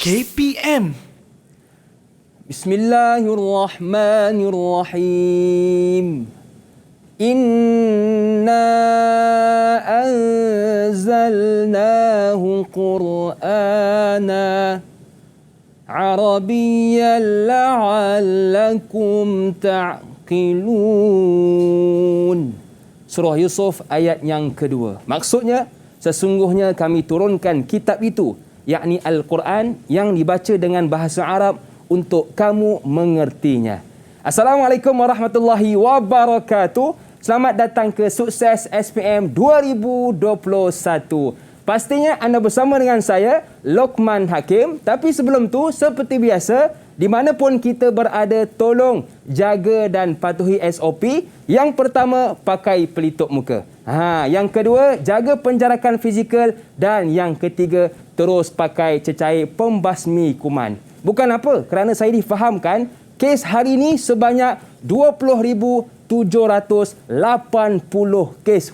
KPM. Bismillahirrahmanirrahim. Inna anzalnahu Qur'ana Arabiyyan la'allakum ta'qilun. Surah Yusuf ayat yang kedua. Maksudnya, sesungguhnya kami turunkan kitab itu, yakni Al-Quran yang dibaca dengan bahasa Arab untuk kamu mengertinya. Assalamualaikum warahmatullahi wabarakatuh. Selamat datang ke Sukses SPM 2021. Pastinya anda bersama dengan saya, Lokman Hakim. Tapi sebelum tu, seperti biasa, di mana pun kita berada, tolong jaga dan patuhi SOP. Yang pertama, pakai pelitup muka. Yang kedua, jaga penjarakan fizikal. Dan yang ketiga, terus pakai cecair pembasmi kuman. Bukan apa, kerana saya difahamkan kes hari ini sebanyak 20,780 kes.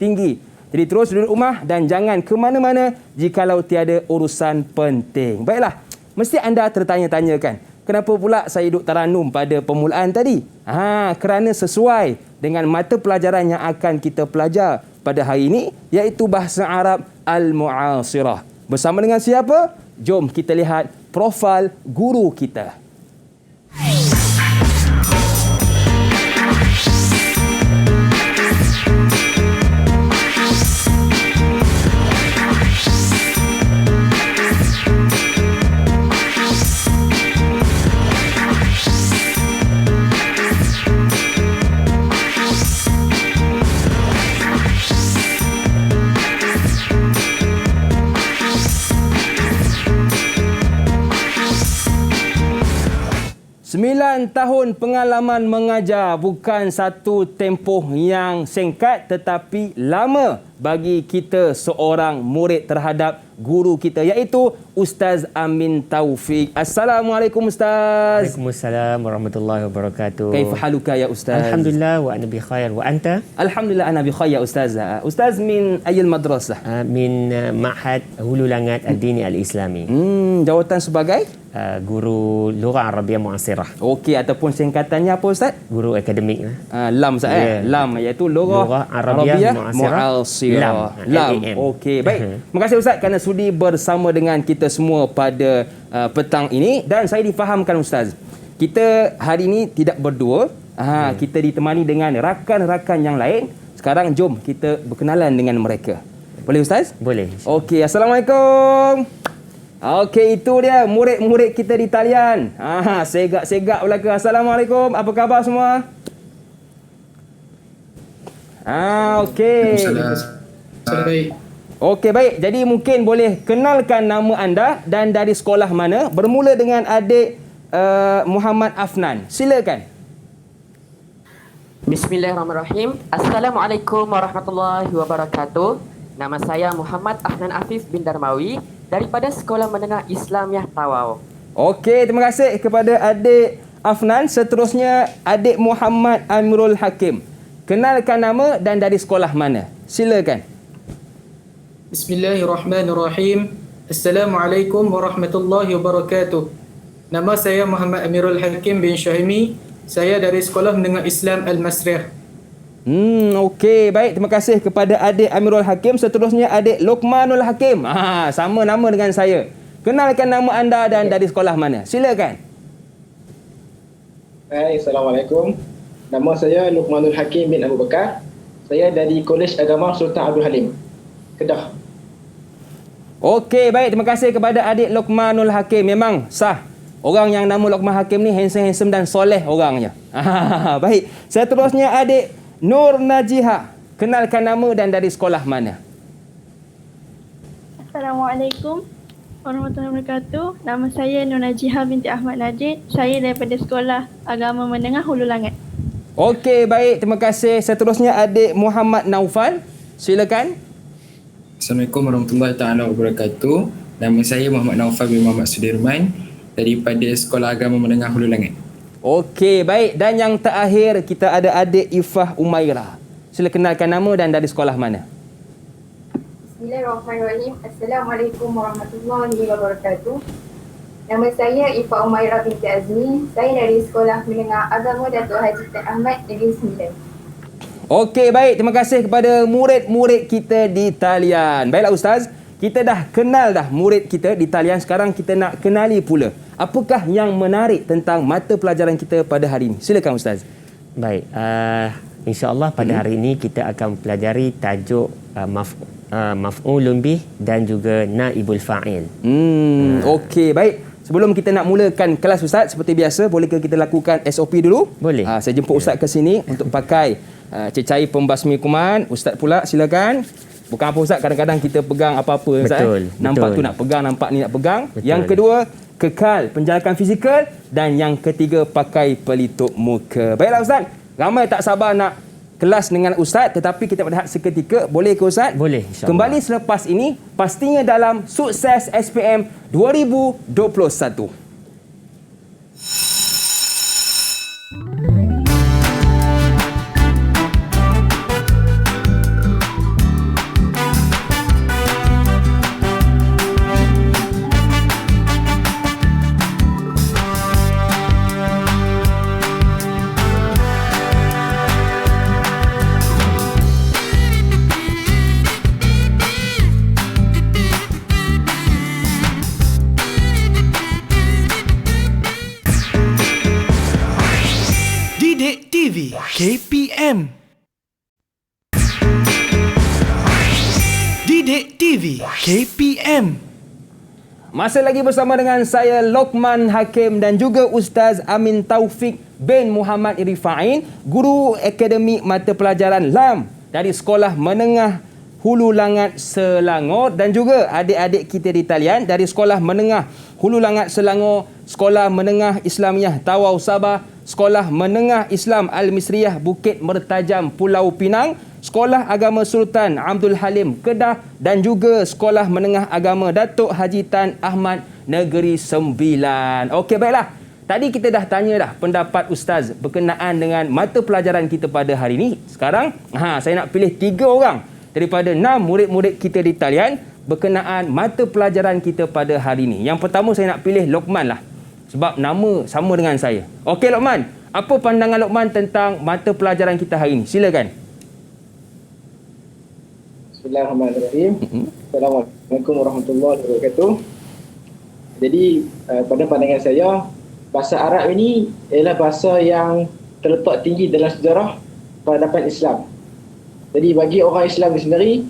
Tinggi. Jadi terus duduk rumah dan jangan ke mana-mana jikalau tiada urusan penting. Baiklah, mesti anda tertanya-tanya kan, kenapa pula saya duduk taranum pada permulaan tadi? Kerana sesuai dengan mata pelajaran yang akan kita pelajar pada hari ini, iaitu bahasa Arab Al-Mu'asirah. Bersama dengan siapa? Jom kita lihat profil guru kita. Sembilan tahun pengalaman mengajar, bukan satu tempoh yang singkat tetapi lama bagi kita seorang murid terhadap guru kita, iaitu Ustaz Amin Taufik. Assalamualaikum Ustaz. Waalaikumsalam warahmatullahi wabarakatuh. Kaifa haluka ya Ustaz? Alhamdulillah wa ana bi khair. Wa anta? Alhamdulillah ana bi khair ya Ustaz. Ustaz min ayil madrasah? Min Ma'had Hulu Langat Ad-Dini Al-Islami. Jawatan sebagai? Guru Lughah Arabiyah Mu'asirah. Okey, ataupun singkatannya apa Ustaz? Guru akademik. LAM Ustaz. LAM iaitu Lughah Arabiyah Mu'asirah. LAM. Okey, baik. Terima kasih Ustaz kerana sudi bersama dengan kita semua pada petang ini. Dan saya difahamkan Ustaz, kita hari ini tidak berdua. Kita ditemani dengan rakan-rakan yang lain. Sekarang jom kita berkenalan dengan mereka. Boleh Ustaz? Boleh. Okey, Assalamualaikum. Okey, itu dia murid-murid kita di talian. Segak-segak belaka. Assalamualaikum. Apa khabar semua? Okey. Baik. Okey, baik. Jadi mungkin boleh kenalkan nama anda dan dari sekolah mana. Bermula dengan adik Muhammad Afnan. Silakan. Bismillahirrahmanirrahim. Assalamualaikum warahmatullahi wabarakatuh. Nama saya Muhammad Afnan Afif bin Darmawi daripada Sekolah Menengah Islamiah Tawau. Okey, terima kasih kepada adik Afnan. Seterusnya adik Muhammad Amirul Hakim. Kenalkan nama dan dari sekolah mana. Silakan. Bismillahirrahmanirrahim. Assalamualaikum warahmatullahi wabarakatuh. Nama saya Muhammad Amirul Hakim bin Syahimi. Saya dari Sekolah Menengah Islam Al-Masriyah. Okey, baik. Terima kasih kepada adik Amirul Hakim. Seterusnya adik Luqmanul Hakim. Sama nama dengan saya. Kenalkan nama anda dan dari sekolah mana. Silakan. Hai, Assalamualaikum. Nama saya Luqmanul Hakim bin Abu Bakar. Saya dari Kolej Agama Sultan Abdul Halim, Kedah. Okey, baik. Terima kasih kepada adik Luqmanul Hakim. Memang sah. Orang yang nama Luqman Hakim ni handsome dan soleh orangnya. Baik. Seterusnya adik Nur Najiha. Kenalkan nama dan dari sekolah mana. Assalamualaikum warahmatullahi wabarakatuh. Nama saya Nur Najiha binti Ahmad Najid. Saya daripada Sekolah Agama Menengah Hulu Langat. Okey, baik. Terima kasih. Seterusnya adik Muhammad Naufal. Silakan. Assalamualaikum warahmatullahi taala wabarakatuh. Nama saya Muhammad Naufal bin Muhammad Sudirman daripada Sekolah Agama Menengah Hulu Langat. Okey, baik. Dan yang terakhir kita ada adik Ifah Umairah. Sila kenalkan nama dan dari sekolah mana. Bismillahirrahmanirrahim. Assalamualaikum warahmatullahi wabarakatuh. Nama saya Ifa Umairah binti Azmi. Saya dari Sekolah Menengah Agama Datuk Haji Tan Ahmad Negeri Sembilan. Okey, baik. Terima kasih kepada murid-murid kita di talian. Baiklah Ustaz, kita dah kenal dah murid kita di talian. Sekarang kita nak kenali pula apakah yang menarik tentang mata pelajaran kita pada hari ini. Silakan Ustaz. Baik, insya-Allah pada hari ini kita akan pelajari tajuk maf'ulun bih dan juga naibul fa'il. Okey, baik. Sebelum kita nak mulakan kelas Ustaz, seperti biasa, bolehkah kita lakukan SOP dulu? Boleh. Saya jemput Ustaz ke sini untuk pakai cecair pembasmi kuman. Ustaz pula silakan. Bukan apa Ustaz, kadang-kadang kita pegang apa-apa Ustaz. Betul, Nampak betul. tu nak pegang, nampak ni nak pegang. Betul. Yang kedua, kekal penjarakan fizikal. Dan yang ketiga, pakai pelitup muka. Baiklah Ustaz, ramai tak sabar nak kelas dengan Ustaz, tetapi kita berehat seketika. Boleh ke Ustaz? Boleh, insya-Allah. Kembali selepas ini, pastinya dalam Sukses SPM 2021. Didik TV KPM. Didik TV KPM. Masih lagi bersama dengan saya Lokman Hakim dan juga Ustaz Amin Taufik bin Muhammad Irfa'in, guru Akademik Mata Pelajaran LAM dari Sekolah Menengah Hulu Langat Selangor, dan juga adik-adik kita di talian dari Sekolah Menengah Hulu Langat Selangor, Sekolah Menengah Islamiah Tawau Sabah, Sekolah Menengah Islam Al-Misriyah Bukit Mertajam Pulau Pinang, Sekolah Agama Sultan Abdul Halim Kedah, dan juga Sekolah Menengah Agama Datuk Haji Tan Ahmad Negeri Sembilan. Okey, baiklah. Tadi kita dah tanya dah pendapat Ustaz berkenaan dengan mata pelajaran kita pada hari ini. Sekarang, saya nak pilih 3 orang daripada 6 murid-murid kita di talian berkenaan mata pelajaran kita pada hari ini. Yang pertama saya nak pilih Lokman lah. Sebab nama sama dengan saya. Okey Lokman, apa pandangan Lokman tentang mata pelajaran kita hari ini? Silakan. Bismillahirrahmanirrahim. Assalamualaikum warahmatullahi wabarakatuh. Jadi pada pandangan saya, bahasa Arab ini ialah bahasa yang terletak tinggi dalam sejarah peradaban Islam. Jadi bagi orang Islam sendiri,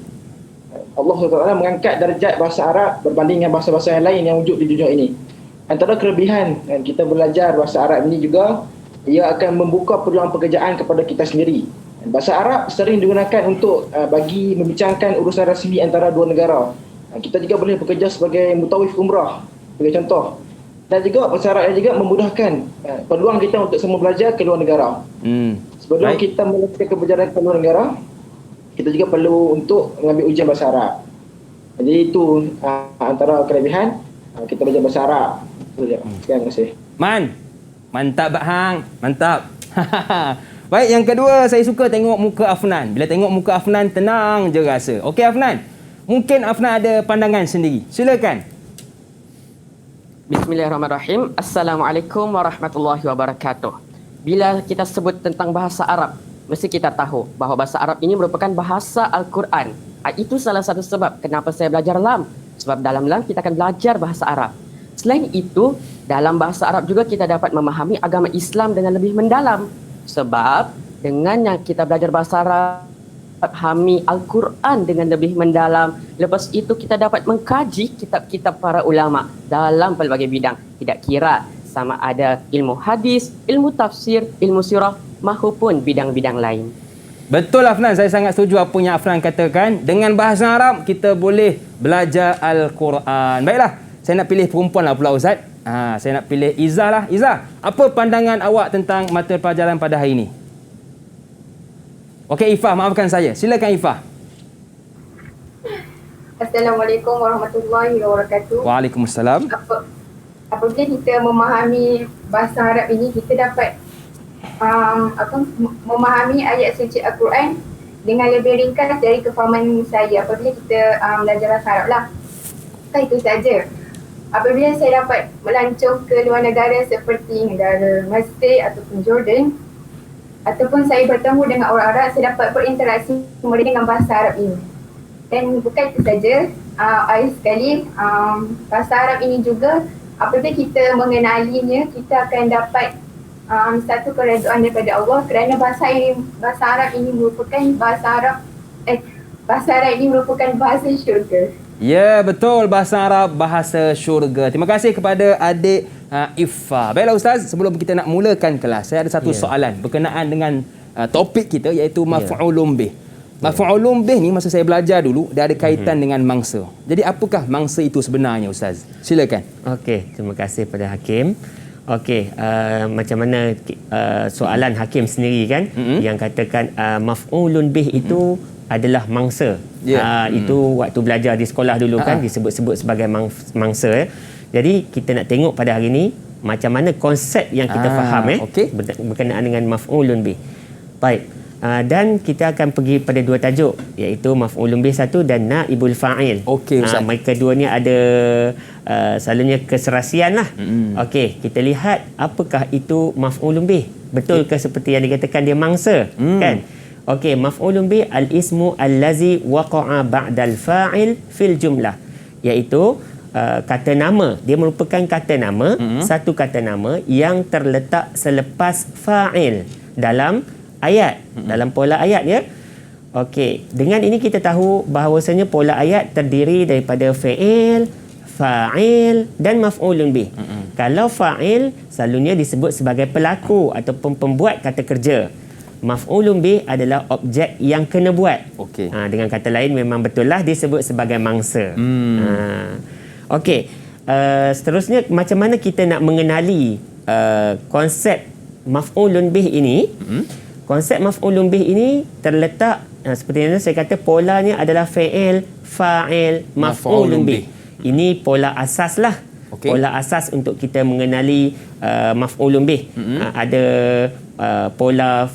Allah SWT mengangkat darjat bahasa Arab berbanding dengan bahasa-bahasa yang lain yang wujud di dunia ini. Antara kelebihan kita belajar bahasa Arab ini juga, ia akan membuka peluang pekerjaan kepada kita sendiri. Bahasa Arab sering digunakan untuk bagi membincangkan urusan rasmi antara dua negara. Kita juga boleh bekerja sebagai mutawif umrah, sebagai contoh. Dan juga bahasa Arab juga memudahkan peluang kita untuk semua belajar ke luar negara. Sebelum kita melakukan perjalanan ke luar negara, kita juga perlu untuk mengambil ujian bahasa Arab. Jadi itu antara kelebihan kita belajar bahasa Arab. Terima kasih. Mantap Hang. Mantap. Baik, yang kedua saya suka tengok muka Afnan. Bila tengok muka Afnan, tenang je rasa. Okey Afnan, mungkin Afnan ada pandangan sendiri. Silakan. Bismillahirrahmanirrahim. Assalamualaikum warahmatullahi wabarakatuh. Bila kita sebut tentang bahasa Arab, mesti kita tahu bahawa bahasa Arab ini merupakan bahasa Al-Quran. Itu salah satu sebab kenapa saya belajar LAM. Sebab dalam LAM kita akan belajar bahasa Arab. Selain itu, dalam bahasa Arab juga kita dapat memahami agama Islam dengan lebih mendalam. Sebab dengan yang kita belajar bahasa Arab, memahami Al-Quran dengan lebih mendalam. Lepas itu kita dapat mengkaji kitab-kitab para ulama dalam pelbagai bidang. Tidak kira sama ada ilmu hadis, ilmu tafsir, ilmu sirah maupun bidang-bidang lain. Betul Afnan, saya sangat setuju apa yang Afnan katakan. Dengan bahasa Arab kita boleh belajar Al-Quran. Baiklah, saya nak pilih perempuan lah pula Ustaz. Saya nak pilih Izzah lah. Izzah, apa pandangan awak tentang mata pelajaran pada hari ini? Okey Ifah, maafkan saya. Silakan Ifah. Assalamualaikum warahmatullahi wabarakatuh. Waalaikumsalam. Apabila kita memahami bahasa Arab ini, kita dapat memahami ayat suci Al-Quran dengan lebih ringkas dari kefahaman saya apabila kita belajar bahasa Arab lah. Bukan itu saja. apabila saya dapat melancong ke luar negara seperti negara Mesir ataupun Jordan, ataupun saya bertemu dengan orang Arab, saya dapat berinteraksi kemudian dengan bahasa Arab ini. Dan bukan itu saja, akhir sekali, bahasa Arab ini juga apabila kita mengenalinya, kita akan dapat satu keredaan daripada Allah, kerana bahasa Arab ini merupakan bahasa Arab ini merupakan bahasa syurga. Ya, betul, bahasa Arab, bahasa syurga. Terima kasih kepada adik Iffa. Baiklah Ustaz, sebelum kita nak mulakan kelas, saya ada satu soalan berkenaan dengan topik kita, iaitu maf'ulun bih. Maf'ulun bih ni masa saya belajar dulu, dia ada kaitan dengan mangsa. Jadi apakah mangsa itu sebenarnya Ustaz? Silakan. Okey, terima kasih pada Hakim. Okey, macam mana soalan Hakim sendiri kan yang katakan maf'ulun bih itu adalah mangsa. Itu waktu belajar di sekolah dulu kan disebut-sebut sebagai mangsa. Jadi kita nak tengok pada hari ini macam mana konsep yang kita faham berkenaan dengan maf'ulun bih. Baik. Dan kita akan pergi pada dua tajuk, iaitu maf'ulun bih satu dan naibul fa'il. Okey Ustaz. Mereka kedua ni ada selalunya keserasian lah. Okey, kita lihat apakah itu maf'ulun bih. Betul ke seperti yang dikatakan dia mangsa? Kan? Okey, maf'ulun bih al-ismu allazi waqa'a ba'dal fa'il fil jumlah. Iaitu kata nama. Dia merupakan kata nama, satu kata nama yang terletak selepas fa'il dalam ayat, dalam pola ayat ya. Okey, dengan ini kita tahu bahawasanya pola ayat terdiri daripada fi'il, fa'il dan maf'ulun bih. Kalau fa'il selalunya disebut sebagai pelaku ataupun pembuat kata kerja. Maf'ulun bih adalah objek yang kena buat. Dengan kata lain memang betul lah disebut sebagai mangsa. Okey, seterusnya macam mana kita nak mengenali konsep maf'ulun bih ini? Konsep maf'ulun bih ini terletak seperti yang saya kata, polanya adalah fi'il, fa'il, maf'ulun bih. Ini pola asas lah. Pola asas untuk kita mengenali maf'ulun bih. Ada pola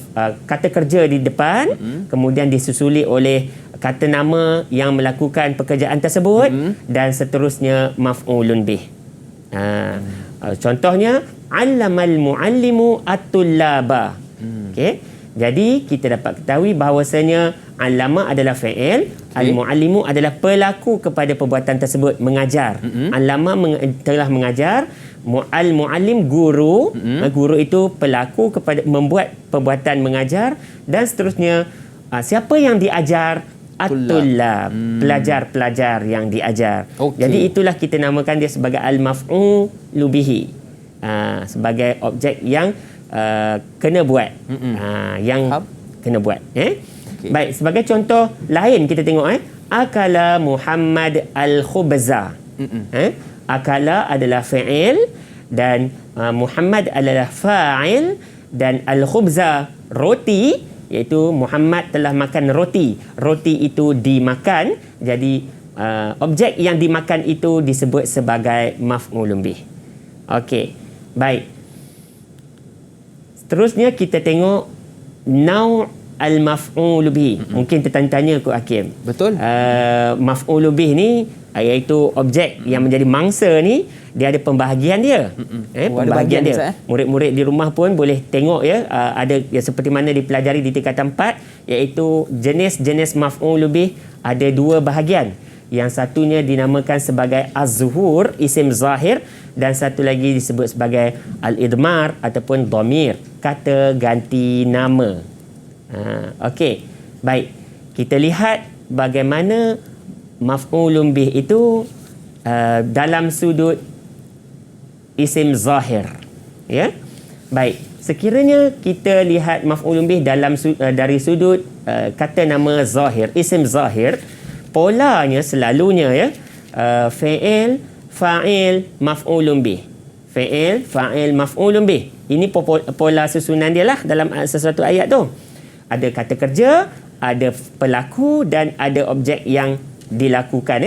kata kerja di depan, kemudian disusuli oleh kata nama yang melakukan pekerjaan tersebut, dan seterusnya maf'ulun bih. Contohnya, allamal muallimu at-tullaba. Okey. Jadi kita dapat ketahui bahawasanya allama adalah fi'il, al-muallimu adalah pelaku kepada perbuatan tersebut, mengajar. Allama telah mengajar, al-muallim guru, guru itu pelaku kepada membuat perbuatan mengajar, dan seterusnya siapa yang diajar? At-tullab, pelajar-pelajar yang diajar. Jadi itulah kita namakan dia sebagai al-maf'ulu bihi, sebagai objek yang kena buat, yang kena buat. Baik, sebagai contoh lain kita tengok akala Muhammad al-khubza. Akala adalah fi'il dan Muhammad adalah fa'il, dan al-khubza roti, iaitu Muhammad telah makan roti. Roti itu dimakan, jadi objek yang dimakan itu disebut sebagai maf'ulun bih. Okey, baik. Seterusnya kita tengok nau' al-maf'ul bih. Mungkin tertanya-tanya kot Hakim. Betul. Maf'ul bih ni iaitu objek yang menjadi mangsa ni, dia ada pembahagian dia. Pembahagian dia. Murid-murid di rumah pun boleh tengok ya, ada ya, seperti mana dipelajari di tingkatan 4, iaitu jenis-jenis maf'ul bih ada dua bahagian. Yang satunya dinamakan sebagai az-zuhur, isim zahir, dan satu lagi disebut sebagai al-idmar ataupun dhamir, kata ganti nama. Okey. Baik. Kita lihat bagaimana maf'ulun bih itu dalam sudut isim zahir. Ya. Baik. Sekiranya kita lihat maf'ulun bih dalam dari sudut kata nama zahir, isim zahir, polanya selalunya ya fi'il, fa'il, maf'ulun bih. Fi'il, fa'il, maf'ulun bih. Ini pola susunan dia lah dalam sesuatu ayat tu. Ada kata kerja, ada pelaku dan ada objek yang dilakukan.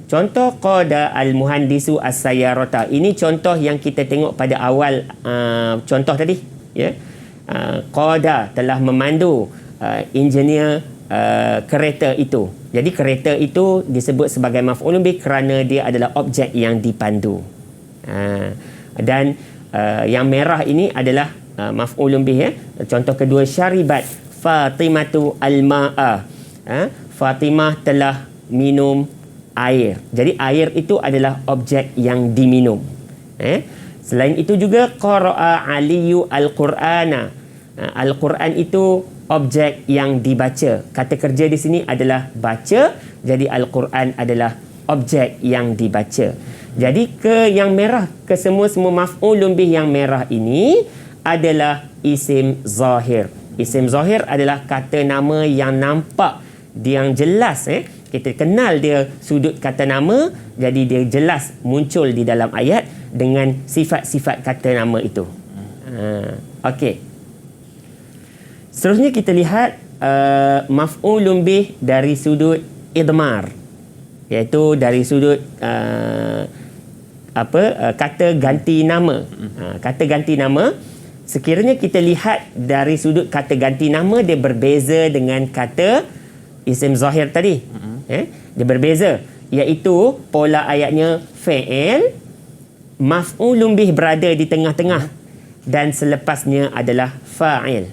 Contoh qada al-muhandisu as-sayyarata. Ini contoh yang kita tengok pada awal contoh tadi. Ya. Qada telah memandu, engineer kereta itu. Jadi kereta itu disebut sebagai maf'ulun bih kerana dia adalah objek yang dipandu. Dan yang merah ini adalah maf'ulun bih ya. Contoh kedua, syaribat Fatimatu al-ma'a. Fatimah telah minum air. Jadi air itu adalah objek yang diminum. Selain itu juga qara'a Aliyu al-Qur'ana. Al-Quran itu objek yang dibaca. Kata kerja di sini adalah baca. Jadi Al-Quran adalah objek yang dibaca. Jadi yang merah, semua maf'ulun bih yang merah ini adalah isim zahir. Isim zahir adalah kata nama yang nampak, yang jelas. Kita kenal dia sudut kata nama, jadi dia jelas muncul di dalam ayat dengan sifat-sifat kata nama itu. Okey. Seterusnya kita lihat maf'ulun bih dari sudut idmar, iaitu dari sudut kata ganti nama. Kata ganti nama, sekiranya kita lihat dari sudut kata ganti nama, dia berbeza dengan kata isim zahir tadi. Dia berbeza, iaitu pola ayatnya fa'il, maf'ulun bih berada di tengah-tengah dan selepasnya adalah fa'il.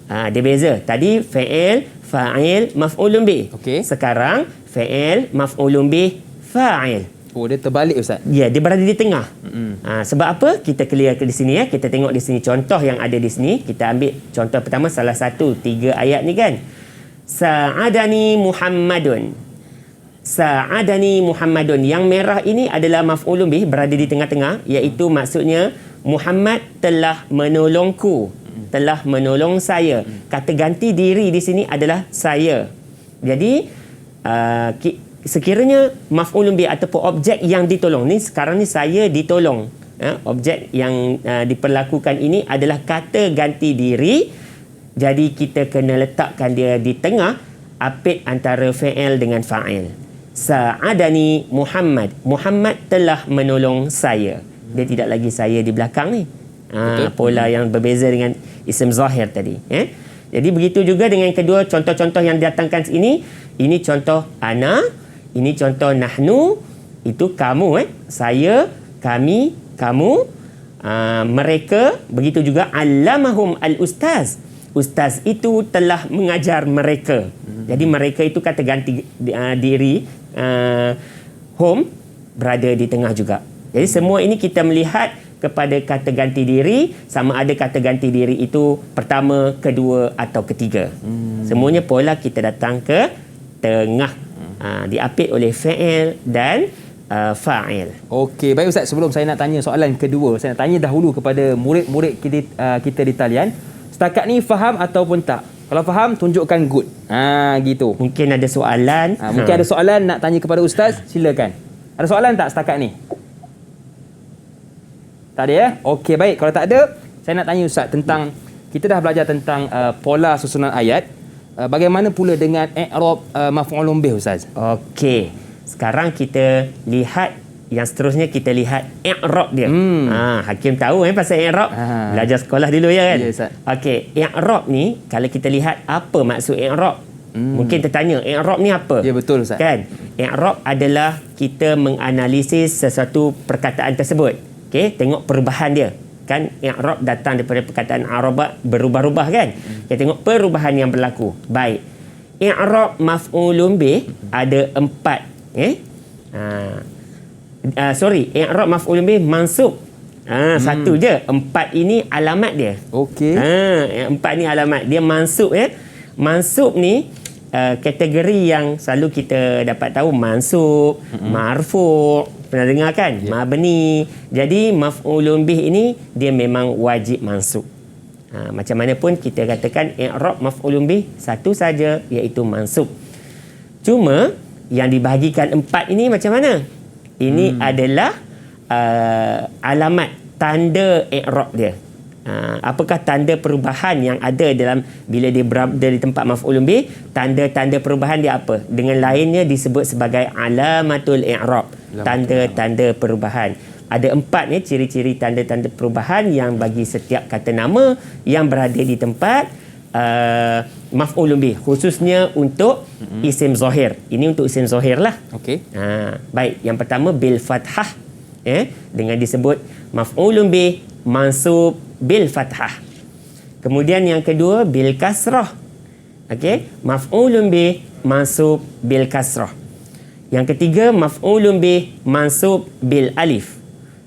Dia beza. Tadi fa'il, fa'il, maf'ulun bih. Okey. Sekarang fa'il, maf'ulun bih, fa'il. Oh, dia terbalik Ustaz. Ya, dia berada di tengah. Sebab apa? Kita clear di sini ya. Kita tengok di sini contoh yang ada di sini. Kita ambil contoh pertama, salah satu 3 ayat ni kan. Sa'adani Muhammadun. Sa'adani Muhammadun. Yang merah ini adalah maf'ulun bih, berada di tengah-tengah, iaitu maksudnya Muhammad telah menolongku, telah menolong saya. Kata ganti diri di sini adalah saya. Jadi sekiranya maf'ulun bih ataupun objek yang ditolong ni, sekarang ni saya ditolong, objek yang diperlakukan ini adalah kata ganti diri. Jadi kita kena letakkan dia di tengah, apit antara fa'il dengan fa'il. Sa'adani Muhammad. Muhammad telah menolong saya. Dia tidak lagi saya di belakang ni. Pola yang berbeza dengan isim zahir tadi. Jadi begitu juga dengan kedua contoh-contoh yang didatangkan ini. Ini contoh ana, ini contoh nahnu, itu kamu, saya, kami, kamu, mereka. Begitu juga allamahum al-ustaz. Ustaz itu telah mengajar mereka. Jadi mereka itu kata ganti diri, home berada di tengah juga. Jadi semua ini kita melihat kepada kata ganti diri, sama ada kata ganti diri itu pertama, kedua atau ketiga. Semuanya pola kita datang ke tengah. Diapit oleh fa'il dan fa'il. Okey, baik Ustaz, sebelum saya nak tanya soalan kedua, saya nak tanya dahulu kepada murid-murid kita di talian. Setakat ni faham ataupun tak? Kalau faham, tunjukkan good. Gitu. Mungkin ada soalan. Mungkin ada soalan nak tanya kepada Ustaz, silakan. Ada soalan tak setakat ni? Tak ada ya? Okey, baik. Kalau tak ada, saya nak tanya Ustaz tentang, kita dah belajar tentang pola susunan ayat. Bagaimana pula dengan i'rab maf'ulun bih Ustaz? Okey. Sekarang kita lihat yang seterusnya, kita lihat i'rab dia. Hakim tahu pasal i'rab. Belajar sekolah dulu ya kan? Ya, Ustaz. Okey, i'rab ni kalau kita lihat apa maksud i'rab? Mungkin tertanya, i'rab ni apa? Ya, betul Ustaz. Kan? I'rab adalah kita menganalisis sesuatu perkataan tersebut. Okey, tengok perubahan dia. Kan i'rab datang daripada perkataan araba, berubah-ubah kan? Kita tengok perubahan yang berlaku. Baik. I'rab maf'ulun bih ada 4. I'rab maf'ulun bih mansub. Satu je. 4 ini alamat dia. Okey. 4 ni alamat. Dia mansub ya. Mansub ni kategori yang selalu kita dapat tahu, mansub, marfu'. Pernah dengar kan? Yeah. Mabni. Jadi maf'ulun bih ini dia memang wajib mansub. Macam mana pun kita katakan i'rab maf'ulun bih satu saja, iaitu mansub. Cuma yang dibahagikan 4 ini macam mana? Ini adalah alamat, tanda i'rab dia. Apakah tanda perubahan yang ada dalam bila dia berada di tempat maf'ulun bih? Tanda-tanda perubahan dia apa? Dengan lainnya disebut sebagai alamatul i'rab, tanda-tanda perubahan. Ada 4 ni ciri-ciri tanda-tanda perubahan yang bagi setiap kata nama yang berada di tempat maf'ulun bih, khususnya untuk isim zahir. Ini untuk isim zahir lah. Okey. Baik, yang pertama bil fathah, dengan disebut maf'ulun bih mansub bil fathah. Kemudian yang kedua bil kasrah. Okey, maf'ulun bih mansub bil kasrah. Yang ketiga maf'ulun bih mansub bil alif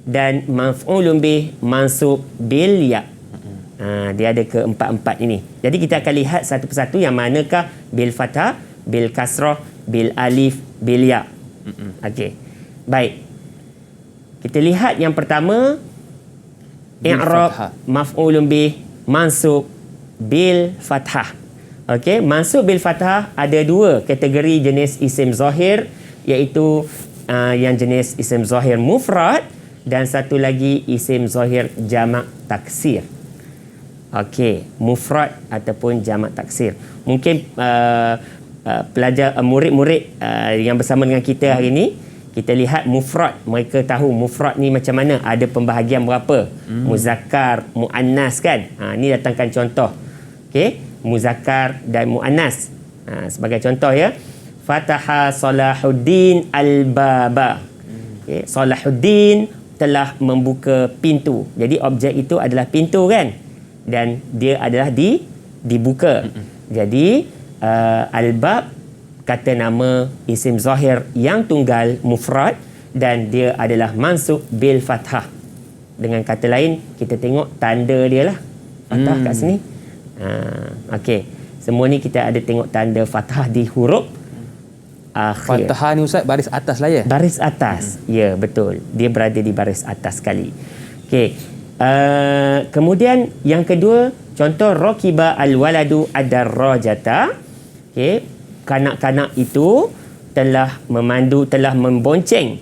dan maf'ulun bih mansub bil ya. Dia ada keempat-empat ini. Jadi kita akan lihat satu persatu yang manakah bil fathah, bil kasrah, bil alif, bil ya. Okey. Baik. Kita lihat yang pertama, i'rab maf'ulun bih mansub bil fathah. Okey, mansub bil fathah ada dua kategori jenis isim zahir, iaitu yang jenis isim zahir mufrad dan satu lagi isim zahir jamak taksir. Okey, mufrad ataupun jamak taksir. Mungkin pelajar murid-murid yang bersama dengan kita hari ini, kita lihat mufrad, mereka tahu mufrad ni macam mana, ada pembahagian berapa, muzakkar, muannas kan. Ni datangkan contoh. Okey, muzakkar dan muannas. Sebagai contoh ya, Fataha Salahuddin al-baba. Okay. Salahuddin telah membuka pintu. Jadi objek itu adalah pintu kan, dan dia adalah dibuka. Jadi al-bab kata nama isim zahir yang tunggal mufrad dan dia adalah mansub bil fathah. Dengan kata lain, kita tengok tanda dia lah, fathah kat sini. Okey, semua ni kita ada tengok tanda fathah di huruf akhir. Fathah ni Ustaz baris atas lah ya? Baris atas. Ya, betul. Dia berada di baris atas sekali. Okey. Kemudian yang kedua, contoh rakiba al-waladu ad-darrajata. Okey, kanak-kanak itu telah memandu, telah membonceng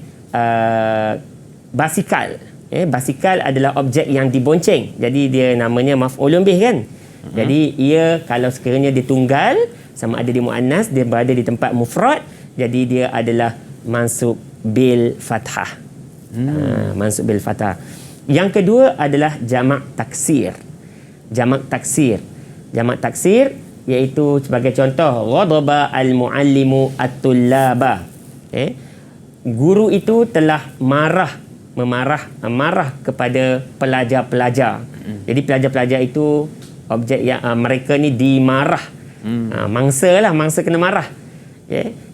basikal. Basikal adalah objek yang dibonceng. Jadi dia namanya maf'ulun bih kan? Jadi ia kalau sekiranya dia tunggal, sama ada di muannas, dia berada di tempat mufrad, jadi dia adalah mansub bil fathah. Mansub bil fathah. Yang kedua adalah jamak taksir. Jamak taksir. Jamak taksir iaitu sebagai contoh, ghadaba al-muallimu at-tullaba. Guru itu telah marah kepada pelajar-pelajar. Jadi pelajar-pelajar itu objek yang mereka ni dimarah. Mangsa kena marah.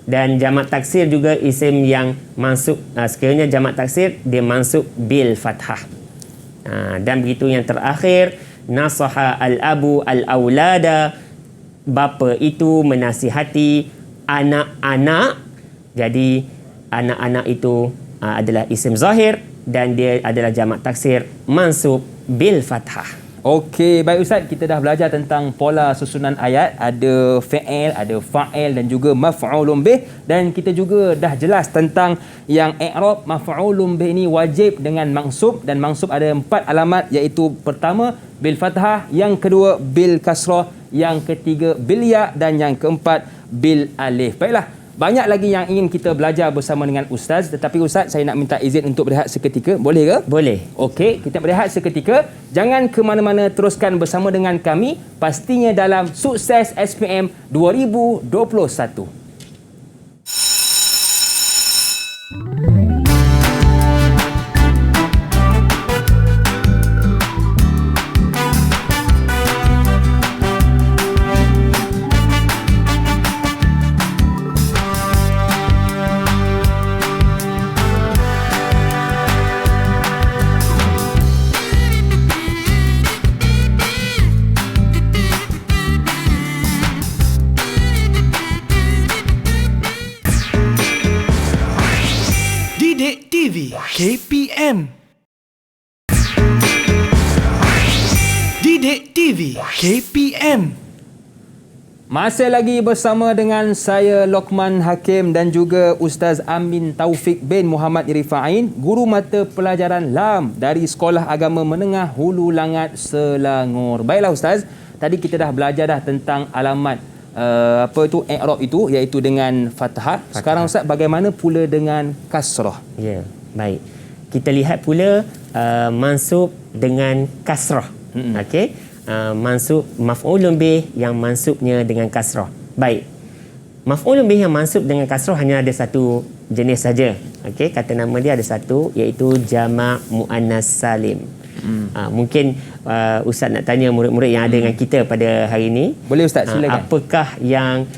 Dan jamak taksir juga isim yang mansub, sekiranya jamak taksir dia mansub bil fathah. Dan begitu yang terakhir, nasaha al-abu al-aulada, bapa itu menasihati anak-anak. Jadi anak-anak itu adalah isim zahir dan dia adalah jamak taksir mansub bil fathah. Okey, baik Ustaz, kita dah belajar tentang pola susunan ayat, ada fi'il, ada fa'il dan juga maf'ulun bih, dan kita juga dah jelas tentang yang i'rab maf'ulun bih ini wajib dengan mansub, dan mansub ada 4 alamat, iaitu pertama bil fathah, yang kedua bil kasrah, yang ketiga bil ya dan yang keempat bil alif. Baiklah, banyak lagi yang ingin kita belajar bersama dengan Ustaz, tetapi Ustaz, saya nak minta izin untuk berehat seketika. Boleh ke? Boleh. Okey, kita berehat seketika. Jangan ke mana-mana, teruskan bersama dengan kami pastinya dalam Sukses SPM 2021. Didik TV KPM. Didik TV KPM. Masih lagi bersama dengan saya Lokman Hakim dan juga Ustaz Amin Taufik bin Muhammad Irfa'in, guru mata pelajaran LAM dari Sekolah Agama Menengah Hulu Langat, Selangor. Baiklah Ustaz, tadi kita dah belajar dah tentang alamat apa itu i'rab itu, iaitu dengan fathah. Sekarang Ustaz, bagaimana pula dengan kasrah? Ya, baik. Kita lihat pula mansub dengan kasrah. Okey. mansub maf'ulun bih yang mansubnya dengan kasrah. Baik. Maf'ulun bih yang mansub dengan kasrah hanya ada satu jenis saja. Okey, kata nama dia ada satu, iaitu jamak muannas salim. Mungkin Ustaz nak tanya murid-murid yang ada dengan kita pada hari ini. Boleh Ustaz, silakan. Apakah yang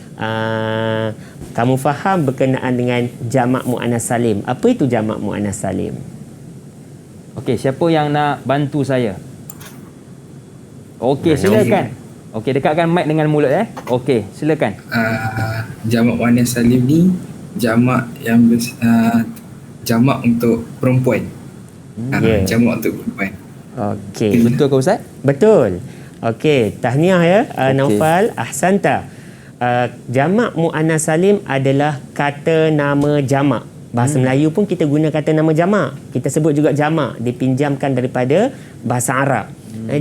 kamu faham berkenaan dengan jamak muannas salim? Apa itu jamak muannas salim? Okey, siapa yang nak bantu saya? Okey, silakan. Okey, dekatkan mic dengan mulut Okey, silakan. Jamak muannas salim ni jamak yang jamak untuk perempuan. Jamak untuk perempuan. Okey. Betul ke Ustaz? Betul. Okey, tahniah ya Okey. Naufal, ahsanta. Jamak muannas salim adalah kata nama jamak. Bahasa Melayu pun kita guna kata nama jamak. Kita sebut juga jamak, dipinjamkan daripada bahasa Arab.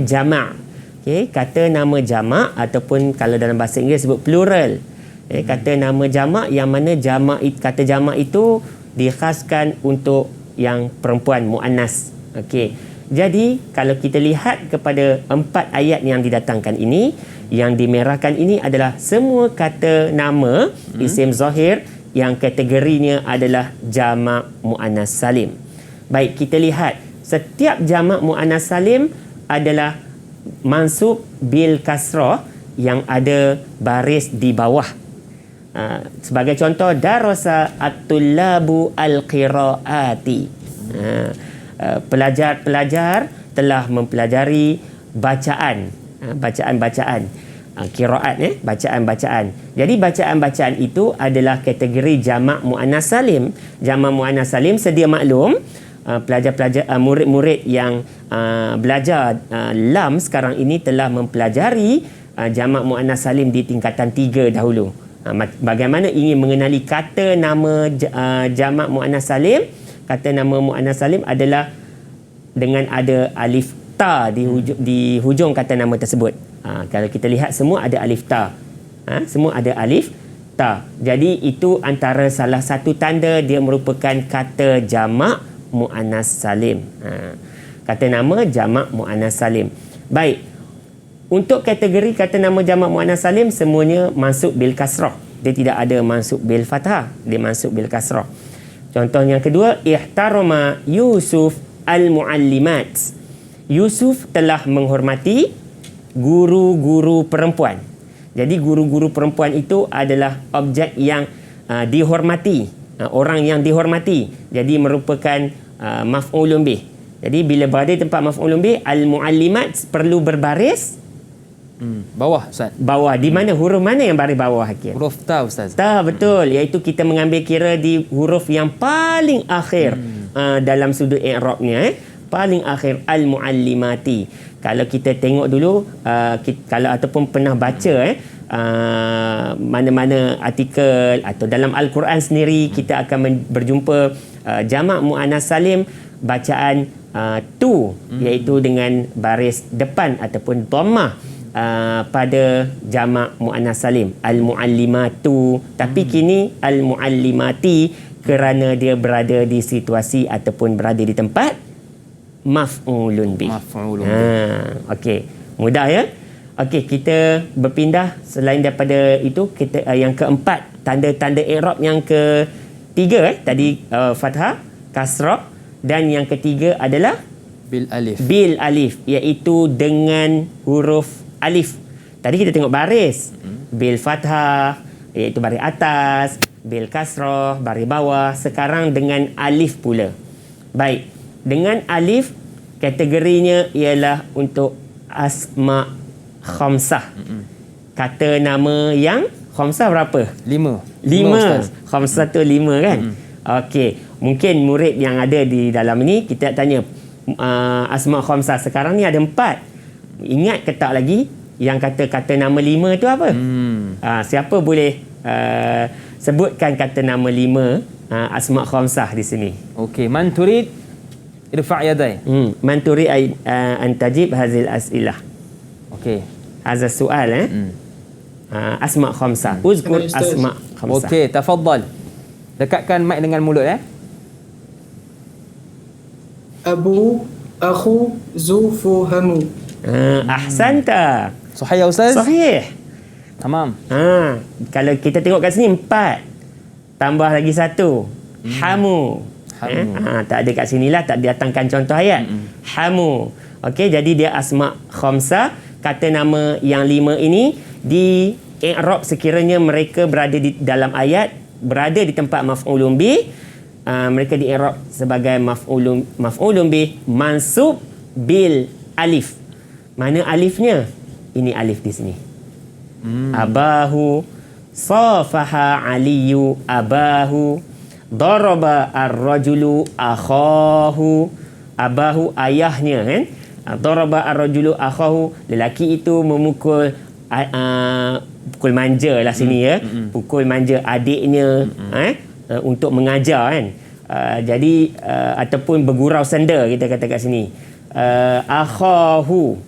Jamak. Okey, kata nama jamak ataupun kalau dalam bahasa Inggeris sebut plural. Kata nama jamak yang mana kata jamak itu dikhaskan untuk yang perempuan, muannas. Okey. Jadi kalau kita lihat kepada 4 ayat yang didatangkan ini, yang dimerahkan ini adalah semua kata nama isim zahir yang kategorinya adalah jamak muannas salim. Baik, kita lihat setiap jamak muannas salim adalah mansub bil kasrah yang ada baris di bawah. Sebagai contoh, darasa at-tullabu al-qiraati. Pelajar-pelajar telah mempelajari bacaan. Bacaan-bacaan. Qiraat bacaan-bacaan. Jadi bacaan-bacaan itu adalah kategori jamak muannas salim. Jamak muannas salim sedia maklum pelajar-pelajar murid-murid yang belajar lam sekarang ini telah mempelajari jamak muannas salim di tingkatan 3 dahulu. Bagaimana ingin mengenali kata nama jamak muannas salim? Kata nama muannas salim adalah dengan ada alif ta di hujung kata nama tersebut. Kalau kita lihat semua ada alif ta. Semua ada alif ta. Jadi itu antara salah satu tanda dia merupakan kata jamak muannas salim. Kata nama jamak muannas salim. Baik. Untuk kategori kata nama jamak muannas salim semuanya mansub bil kasrah. Dia tidak ada mansub bil fathah, dia mansub bil kasrah. Contoh yang kedua, ihtarama Yusuf al-muallimat. Yusuf telah menghormati guru-guru perempuan. Jadi guru-guru perempuan itu adalah objek yang dihormati, orang yang dihormati. Jadi merupakan maf'ulun bih. Jadi bila berada di tempat maf'ulun bih, al-muallimat perlu berbaris Bawah Ustaz. bawah. Di mana huruf mana yang baris bawah Hakim? Huruf ta Ustaz. Ta, betul. Iaitu kita mengambil kira di huruf yang paling akhir dalam sudut i'rabnya. Paling akhir, al-muallimati. Kalau kita tengok dulu, kalau ataupun pernah baca mana-mana artikel atau dalam Al-Quran sendiri, kita akan berjumpa jamak muannas salim bacaan tu, iaitu dengan baris depan ataupun dhammah. Pada jamak muannas salim, al-muallimatu, tapi kini al-muallimati kerana dia berada di situasi ataupun berada di tempat maf'ulun bih. Maf'ulun bih. Okey, mudah ya. Okey, kita berpindah selain daripada itu, kita yang keempat, tanda-tanda i'rab yang ketiga tadi fathah, kasrah, dan yang ketiga adalah Bil alif. bil alif, iaitu dengan huruf alif. Tadi kita tengok baris. Bil fathah, iaitu baris atas. Bil kasrah, baris bawah. Sekarang dengan alif pula. Baik. Dengan alif, kategorinya ialah untuk asma khamsah. Kata nama yang khamsah berapa? 5. 5. Khamsah tu 5 kan? Okey. Mungkin murid yang ada di dalam ni, kita tanya asma khamsah. Sekarang ni ada 4. Ingat ke tak lagi yang kata-kata nama 5 tu apa? Siapa boleh sebutkan kata nama 5 asma khamsah di sini? Okey, man turid irfa' yaday. Man turid an tajib hazil as'ilah. Okey. Hazal soal asma khamsah. Uzkur asma khamsah. Okey, tafaddal. Dekatkan mic dengan mulut Abu, akhu, zu, fuhamu. Ahsanta. Sahih ya Ustaz? Sahih. Tamam. Kalau kita tengok kat sini 4. Tambah lagi 1. Hamu. Tak ada kat sinilah, tak datangkan contoh ayat. Hamu. Okey, jadi dia asma khamsah. Kata nama yang 5 ini di i'rab sekiranya mereka berada di dalam ayat, berada di tempat maf'ulun bih, mereka di i'rab sebagai maf'ulun bih mansub bil alif. Mana alifnya? Ini alif di sini. Abahu, safaha aliyu abahu, daraba ar-rajulu akhahu. Abahu ayahnya kan. Daraba ar-rajulu akhahu, lelaki itu memukul pukul manja lah sini ya. Pukul manja adiknya untuk mengajar kan. Jadi ataupun bergurau senda kita kata kat sini. Akhahu,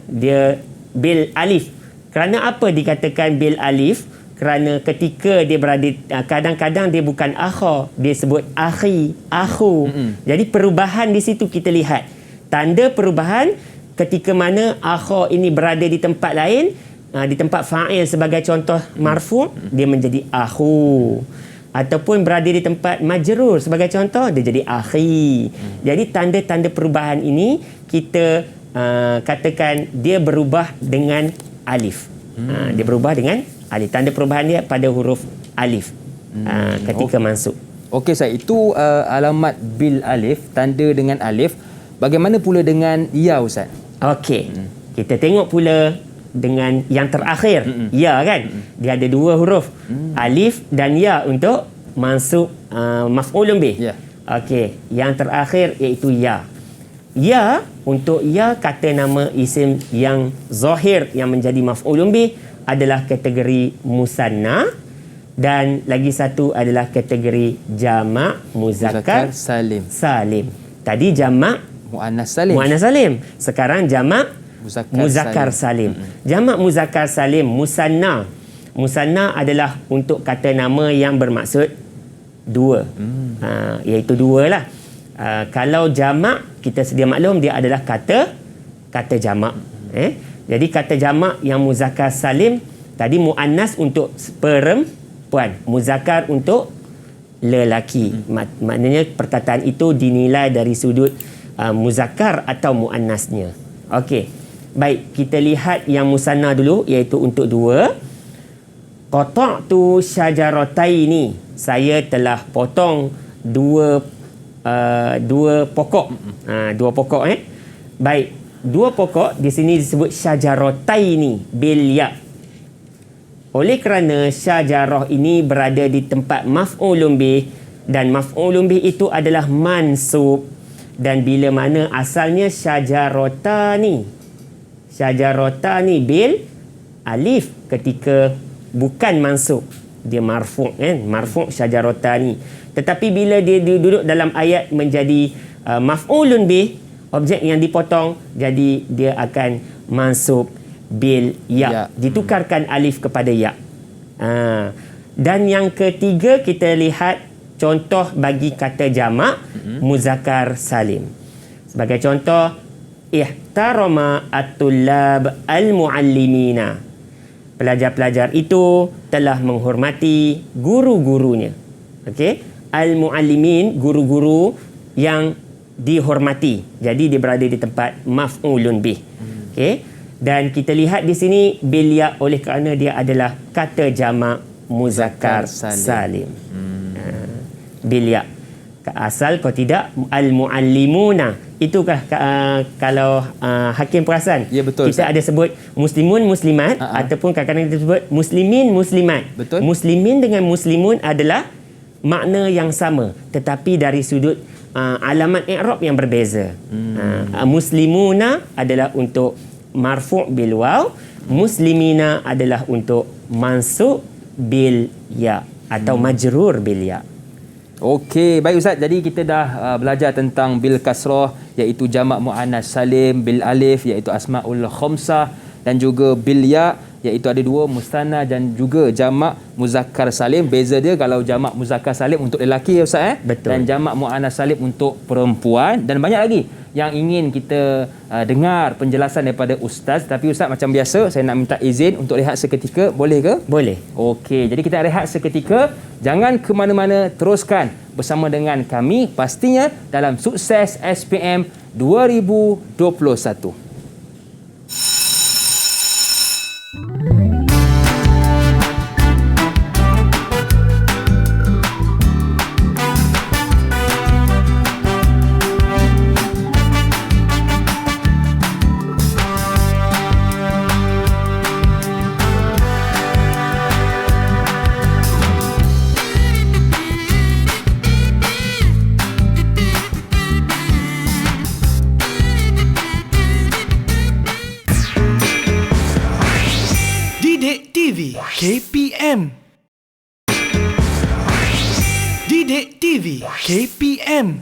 dia bil alif. Kerana apa dikatakan bil alif? Kerana ketika dia berada, kadang-kadang dia bukan akha, dia sebut akhi, akhu. Jadi perubahan di situ kita lihat. Tanda perubahan ketika mana akha ini berada di tempat lain, di tempat fa'il sebagai contoh marfu', dia menjadi akhu. Ataupun berada di tempat majrur sebagai contoh, dia jadi akhi. Jadi tanda-tanda perubahan ini kita katakan dia berubah dengan alif. Dia berubah dengan alif. Tanda perubahan dia pada huruf alif ketika masuk. Okey Ustaz, itu alamat bil alif, tanda dengan alif. Bagaimana pula dengan ya Ustaz? Okey. Kita tengok pula dengan yang terakhir, ya kan? Dia ada 2 huruf, alif dan ya untuk masuk maf'ulun bih. Okey, yang terakhir iaitu ya. Ya, untuk ya kata nama isim yang zahir yang menjadi maf'ulun bih adalah kategori musanna, dan lagi satu adalah kategori jamak muzakkar salim. Tadi jamak muannas salim. Muannas salim. Sekarang jamak muzakkar salim. Jamak muzakkar salim musanna. Musanna adalah untuk kata nama yang bermaksud 2. Iaitu 2 lah. Kalau jamak, kita sedia maklum dia adalah kata jamak. Jadi kata jamak yang muzakkar salim tadi muannas untuk perempuan, muzakkar untuk lelaki. Maknanya perkataan itu dinilai dari sudut muzakkar atau muannasnya. Okey. Baik, kita lihat yang musanna dulu, iaitu untuk 2. Qata'tu syajarataini. Saya telah potong dua pokok. 2 pokok Baik, 2 pokok di sini disebut syajarataini bil ya. Oleh kerana syajarah ini berada di tempat maf'ulun bih, dan maf'ulun bih itu adalah mansub, dan bila mana asalnya syajaratani bil alif ketika bukan mansub, dia marfu' marfu' syajaratani. Tetapi bila dia duduk dalam ayat menjadi maf'ulun bih, objek yang dipotong, jadi dia akan mansub bil ya. Ditukarkan alif kepada ya. Dan yang ketiga, kita lihat contoh bagi kata jamak muzakkar salim. Sebagai contoh, ihtarama at-tullab al-muallimina. Pelajar-pelajar itu telah menghormati guru-gurunya. Okey, al-muallimin, guru-guru yang dihormati. Jadi dia berada di tempat maf'ulun bih. Okey, dan kita lihat di sini bil ya oleh kerana dia adalah kata jamak muzakkar salim. Bil ya. Asal kalau tidak al-muallimuna, itukah kalau hakim perasan, ya, betul, kita ada sebut muslimun muslimat, ataupun kadang-kadang kita sebut muslimin muslimat. Betul. Muslimin dengan muslimun adalah makna yang sama, tetapi dari sudut alamat i'rab yang berbeza. Muslimuna adalah untuk marfu' bil waw, muslimina adalah untuk mansub bil ya atau majrur bil ya. Okey, baik Ustaz. Jadi kita dah belajar tentang bil kasrah, iaitu jamak muannas salim, bil alif iaitu asmaul khamsah, dan juga bil ya iaitu ada 2, mustanna dan juga jamak muzakkar salim. Beza dia kalau jamak muzakkar salim untuk lelaki ya Ustaz Betul. dan jamak muannas salim untuk perempuan, dan banyak lagi. yang ingin kita dengar penjelasan daripada Ustaz. Tapi Ustaz, macam biasa, saya nak minta izin untuk rehat seketika. Boleh ke? Boleh. Okey, jadi kita rehat seketika. Jangan ke mana-mana, teruskan bersama dengan kami pastinya dalam Sukses SPM 2021. Didik TV KPM. Didik TV KPM.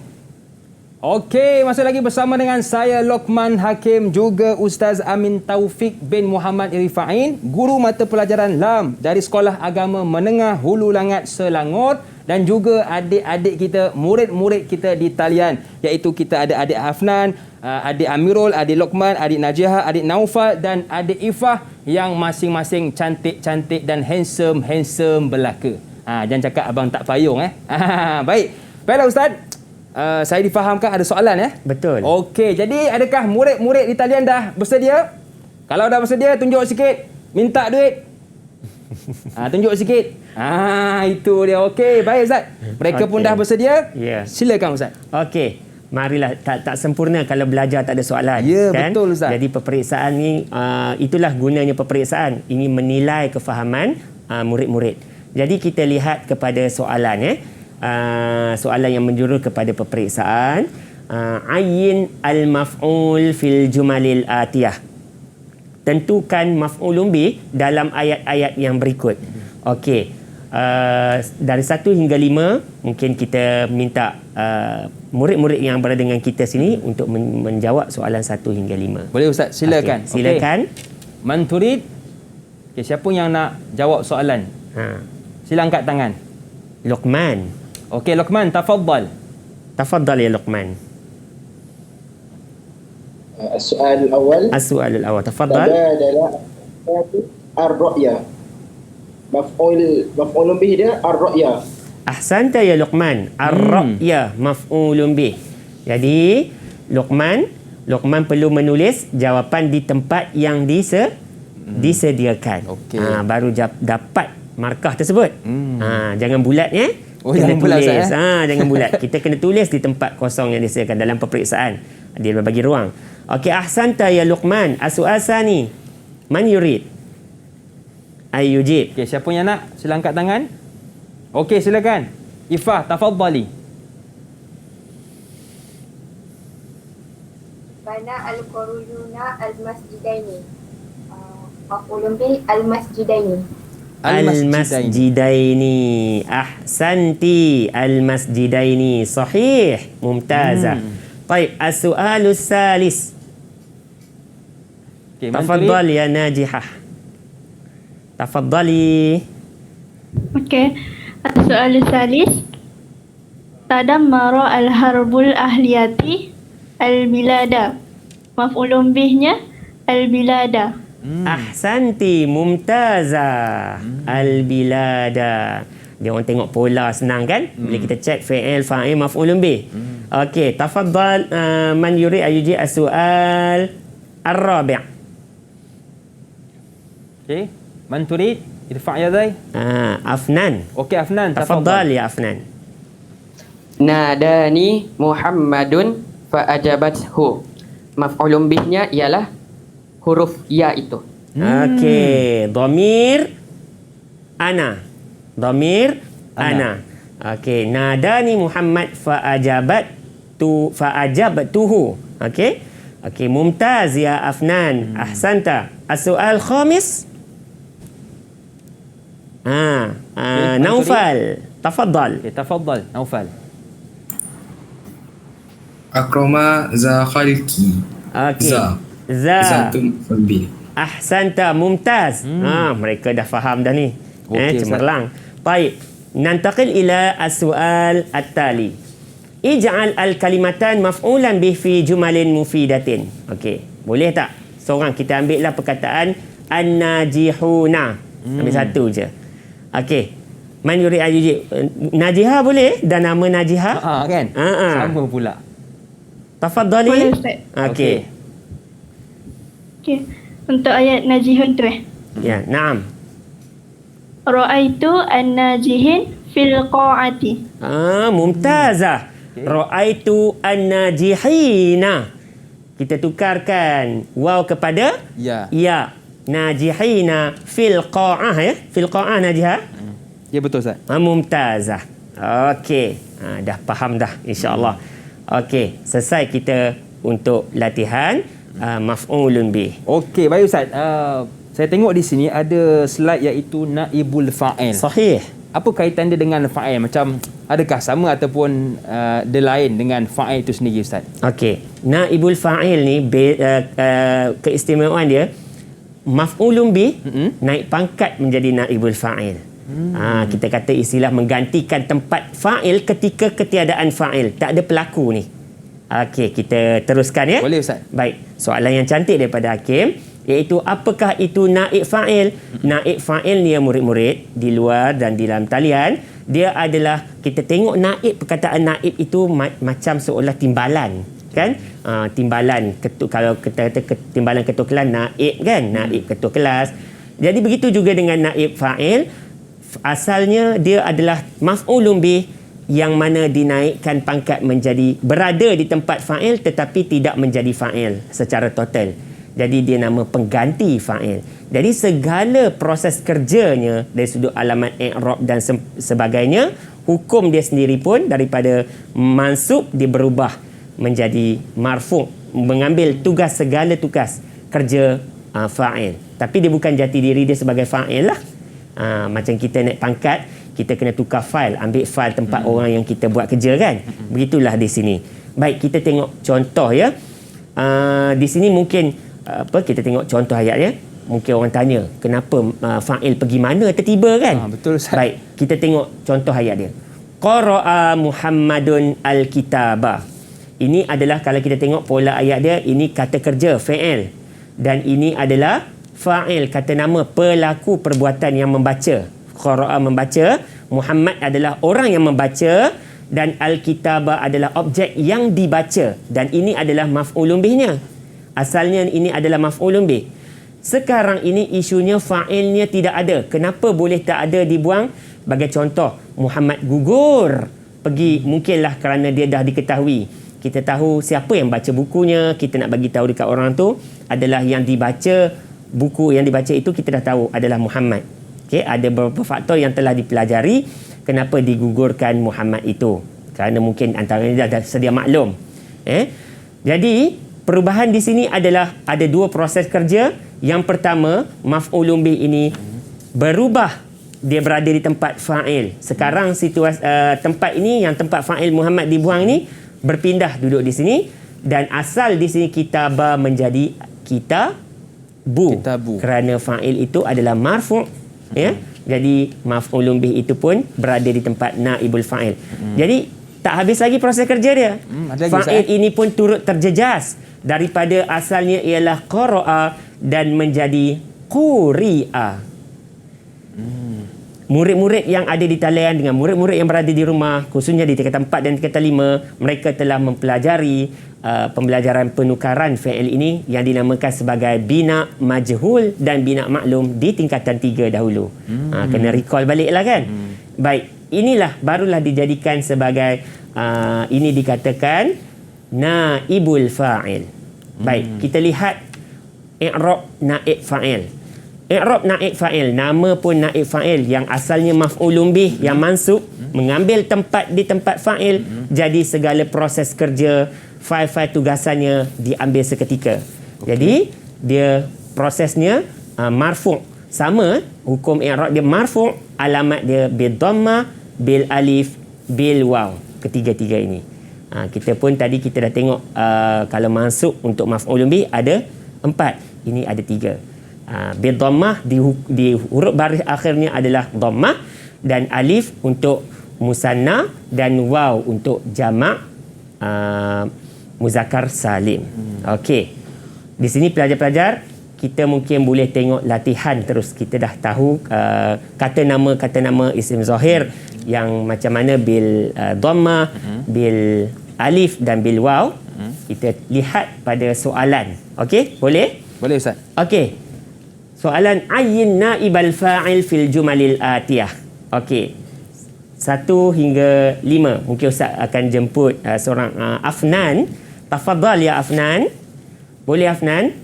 Okey, masih lagi bersama dengan saya Lokman Hakim, juga Ustaz Amin Taufik bin Muhammad Irfa'in, guru mata pelajaran LAM dari Sekolah Agama Menengah Hulu Langat, Selangor, dan juga adik-adik kita, murid-murid kita di talian, iaitu kita ada adik Hafnan, adik Amirul, adik Lokman, adik Najiha, adik Naufal dan adik Ifah yang masing-masing cantik-cantik dan handsome belaka. Jangan cakap abang tak payung Baik. Baiklah Ustaz. Saya difahamkan ada soalan Betul. Okey, jadi adakah murid-murid di talian dah bersedia? Kalau dah bersedia, tunjuk sikit. Minta duit. Tunjuk sikit. Itu dia. Okey, baik Ustaz. Mereka pun dah bersedia. Ya. Silakan Ustaz. Okey. Marilah, tak sempurna kalau belajar tak ada soalan. Ya, kan? betul Ustaz. Jadi peperiksaan ni, itulah gunanya peperiksaan. Ini menilai kefahaman murid-murid. Jadi kita lihat kepada soalan soalan yang menjurus kepada peperiksaan. Ayyin al-maf'ul fil jumalil atiyah. Tentukan maf'ulun bih dalam ayat-ayat yang berikut. Okey. Dari 1 hingga 5 mungkin kita minta murid-murid yang berada dengan kita sini untuk menjawab soalan 1 hingga 5. Boleh Ustaz, silakan. Okay, silakan. Man turid? Okay, siapa yang nak jawab soalan? Sila angkat tangan. Luqman. Okey, Luqman, tafaddal. Tafaddal ya Luqman. Soal awal. As-soal al-awwal. Tafaddal. Adalah ar-ra'ya. Maf'ul bih dia ar-ra'ya. Ahsanta ya Luqman. Ar-ra'ya maf'ulun bih. Jadi Luqman perlu menulis jawapan di tempat yang disediakan. Okey. Baru dapat markah tersebut. Jangan bulat Jangan bulat tulis. Jangan bulat. Kita kena tulis di tempat kosong yang disediakan dalam peperiksaan. Dia bagi ruang. Okey, ahsanta ya Luqman. As-su'al tsani. Man yurid? Ayyujib. Okey, siapa yang nak? Sila angkat tangan. Okey, silakan. Ifah, tafaddali. Bana al-quruyuna al-masjidaini. Maf'ulun bih al-masjidaini. Al-masjidaini. Ahsanti. Al-masjidaini. Sahih. Mumtazah. Baik, as-su'alus salis. Okay, Tafaddal ya Najihah. Tafaddali. Okey. Soal salis. Tadammara al-harbul ahliyati al-bilada. Maf'ulun bihnya al-bilada. Ahsanti. Mumtazah. Al-bilada. Dia orang tengok pola senang kan? Bila kita check fi'il, fa'il, maf'ulun bih. Okey, tafaddal man yurid ayuji as-su'al ar-rabi'. Okey, man turid? Irfa' yadai. Afnan. Okey, Afnan, Tafaddal ya Afnan. Nadani Muhammadun fa'ajabathu. Maf'ulun bihnya ialah huruf ya itu. Okey, dhamir ana. Dhamir ana. Okey, nadani Muhammad fa'ajabtuhu. Okey. Okey, mumtaz ya Afnan. Ahsanta. As-su'al khamis. Naufal. Tafaddal. Okey, tafaddal, Naufal. Akrama za khalqi. Okey. Za tu maf'ul bih. Ahsanta, mumtaz. Mereka dah faham dah ni. Okey, Cemerlang. Baik. Nantaqil ila as-su'al at-tali. ij'al al-kalimatan maf'ulan bih fi jumalin mufidatin. Okey, boleh tak? Seorang kita ambil lah perkataan an-najihuna. Ambil satu je. Okey. Man yuri ayuji. Najiha boleh? Dan nama Najiha? Kan? Sama pula. Tafadhali. Boleh, Ustaz. Okey. Okey. Untuk ayat najihun tu Ya, naam. Ra'aitu an-najihin fil qa'ati. Mumtazah. Ra'aitu an-najihina. Kita tukarkan waw kepada ya. Najihina fil qa'ah ya. Fil qa'ah Najiha. Ya betul Ustaz. Mumtazah. Okey. Dah faham dah insya-Allah. Okey, selesai kita untuk latihan maf'ulun bih. Okey, baik Ustaz. Saya tengok di sini ada slide iaitu naibul fa'il. Sahih. Apa kaitan dia dengan fa'il? Macam adakah sama ataupun dia lain dengan fa'il itu sendiri Ustaz? Okey. Naibul fa'il ni keistimewaan dia maf'ulun bih naik pangkat menjadi naibul fa'il. Kita kata istilah menggantikan tempat fa'il ketika ketiadaan fa'il. Tak ada pelaku ni. Okey, kita teruskan ya. Boleh Ustaz. Baik. Soalan yang cantik daripada Hakim iaitu apakah itu naib fa'il? Naib fa'il ni ya murid-murid di luar dan di dalam talian, dia adalah kita tengok naib, perkataan naib itu macam seolah timbalan, kan? Timbalan kalau kita kata timbalan ketua kelas naib kan? Naib ketua kelas. Jadi begitu juga dengan naib fa'il. Asalnya dia adalah maf'ulun bih yang mana dinaikkan pangkat menjadi berada di tempat fa'il tetapi tidak menjadi fa'il secara total. Jadi dia nama pengganti fa'il. Jadi segala proses kerjanya dari sudut alamat i'rab dan sebagainya, hukum dia sendiri pun daripada mansub dia berubah menjadi marfu', mengambil tugas segala tugas kerja fa'il. Tapi dia bukan jati diri dia sebagai fa'il lah. Macam kita naik pangkat, kita kena tukar fail, ambil fail tempat orang yang kita buat kerja kan. Begitulah di sini. Baik, kita tengok contoh ya. Di sini mungkin kita tengok contoh ayat ya. Mungkin orang tanya, kenapa fa'il pergi mana tiba-tiba kan? Betul Ustaz. Baik, kita tengok contoh ayat dia. Qara'a Muhammadun al-kitaba. Ini adalah kalau kita tengok pola ayat dia, ini kata kerja, fa'il. Dan ini adalah fa'il, kata nama pelaku perbuatan yang membaca. Qara'a membaca, Muhammad adalah orang yang membaca dan al-kitaba adalah objek yang dibaca dan ini adalah maf'ulun bihnya. Asalnya ini adalah maf'ulun bih. Sekarang ini isunya fa'ilnya tidak ada. Kenapa boleh tak ada dibuang? Bagi contoh, Muhammad gugur pergi, mungkinlah kerana dia dah diketahui. Kita tahu siapa yang baca bukunya, kita nak bagi tahu dekat orang tu adalah yang dibaca. Buku yang dibaca itu kita dah tahu adalah Muhammad. Okey, ada beberapa faktor yang telah dipelajari kenapa digugurkan Muhammad itu. Kerana mungkin antaranya dah sedia maklum. Jadi, perubahan di sini adalah ada dua proses kerja. Yang pertama, maf'ulun bih ini berubah, dia berada di tempat fa'il. Sekarang situasi tempat ini yang tempat fa'il Muhammad dibuang ni berpindah duduk di sini dan asal di sini kitabah menjadi kitabu. Kerana fa'il itu adalah marfu' ya. Jadi maf'ulun bih itu pun berada di tempat naibul fa'il. Jadi tak habis lagi proses kerja dia. Fa'il ini pun turut terjejas daripada asalnya ialah qara'a dan menjadi quri'a. Murid-murid yang ada di talian dengan murid-murid yang berada di rumah, khususnya di tingkatan 4 dan tingkatan 5, mereka telah mempelajari pembelajaran penukaran fi'il ini yang dinamakan sebagai bina majhul dan bina maklum di tingkatan 3 dahulu. Kena recall baliklah kan. Baik, inilah barulah dijadikan sebagai ini dikatakan naibul fa'il. Baik, kita lihat i'rab naib fa'il. I'rab naib fa'il, nama pun naib fa'il yang asalnya maf'ulun bih yang mansub mengambil tempat di tempat fa'il, jadi segala proses kerja fa'il tugasannya diambil seketika. Jadi dia prosesnya marfu', sama hukum i'rab dia marfu', alamat dia bil dhammah, bil alif, bil waw, ketiga-tiga ini. Kita pun tadi kita dah tengok kalau mansub untuk maf'ulun bih ada 4, ini ada 3. Bil dhammah di huruf baris akhirnya adalah dhammah dan alif untuk musanna dan waw untuk jamak muzakkar salim. Okey. Di sini pelajar-pelajar, kita mungkin boleh tengok latihan terus. Kita dah tahu kata nama isim zahir yang macam mana bil dhamma, bil alif dan bil waw. Kita lihat pada soalan. Okey? Boleh? Boleh Ustaz. Okey. Soalan ayyin naibal fa'il fil jumalil atiyah. Okey. 1 hingga 5. Mungkin Ustaz akan jemput seorang Afnan. Tafadhal ya Afnan. Boleh Afnan?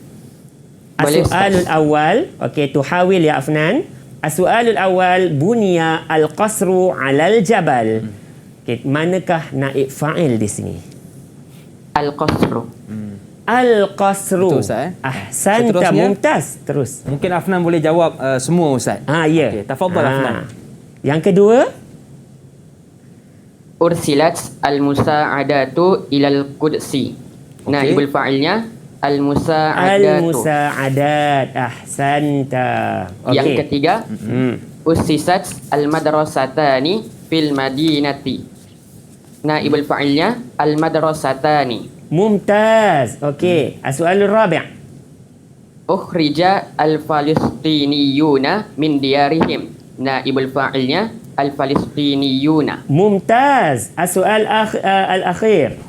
Boleh, As-su'alul Ustaz. awal. Okey, tuhawil ya Afnan. As-su'alul awal bunya al-qasru 'alal jabal. Okey, manakah naib fa'il di sini? Al-qasru. Al-qasru. Betul, Ustaz, Ahsanta, Seterusnya? mumtaz. Terus. Mungkin Afnan boleh jawab semua Ustaz. Ya. Okey, tafadhal Afnan. Yang kedua, Ursilat al-musa'adatu ilal qudsi. Naibul fa'ilnya al-musa'adatu. al-musa'adat. Ahsanta. Yang Okey. ketiga, Ussisat al-madrasatani fil madinati. Naibul fa'ilnya al-madrasatani. Mumtaz. Okey. As-su'alul rabi'. Ukhrija al-Falestiniyuna min diyarihim. Naibul fa'ilnya al-Falestiniyuna. Mumtaz. As-su'al al-akhir.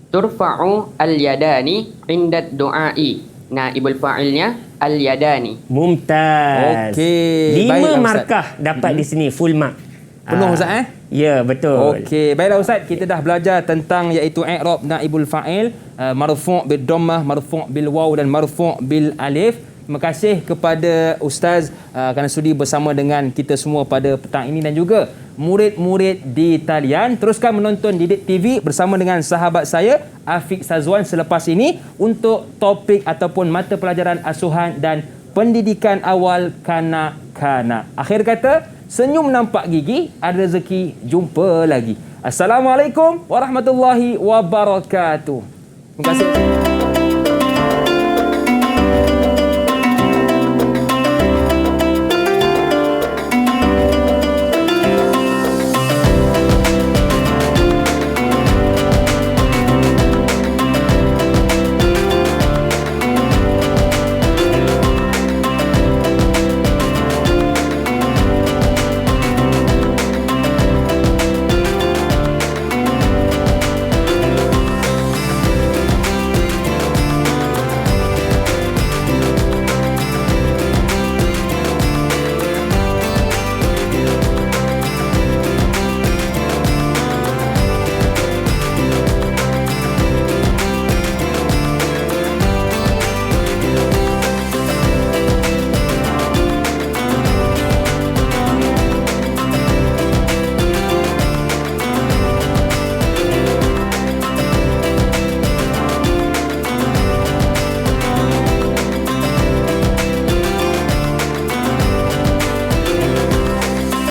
Turfa'u al-yadani inda du'ai. Naibul fa'ilnya al-yadani. Mumtaz. Okey. 5 Baiklah, Ustaz. markah dapat di sini, full mark. Penuh Ustaz Ya, betul. Okey, baiklah Ustaz, kita dah belajar tentang iaitu i'rab naibul fa'il, marfu' bil dhammah, marfu' bil waw dan marfu' bil alif. Terima kasih kepada Ustaz kerana sudi bersama dengan kita semua pada petang ini dan juga murid-murid di talian. Teruskan menonton Didik TV bersama dengan sahabat saya Afiq Sazwan selepas ini untuk topik ataupun mata pelajaran asuhan dan pendidikan awal kanak-kanak. Akhir kata, senyum nampak gigi, ada rezeki, jumpa lagi. Assalamualaikum warahmatullahi wabarakatuh. Terima kasih.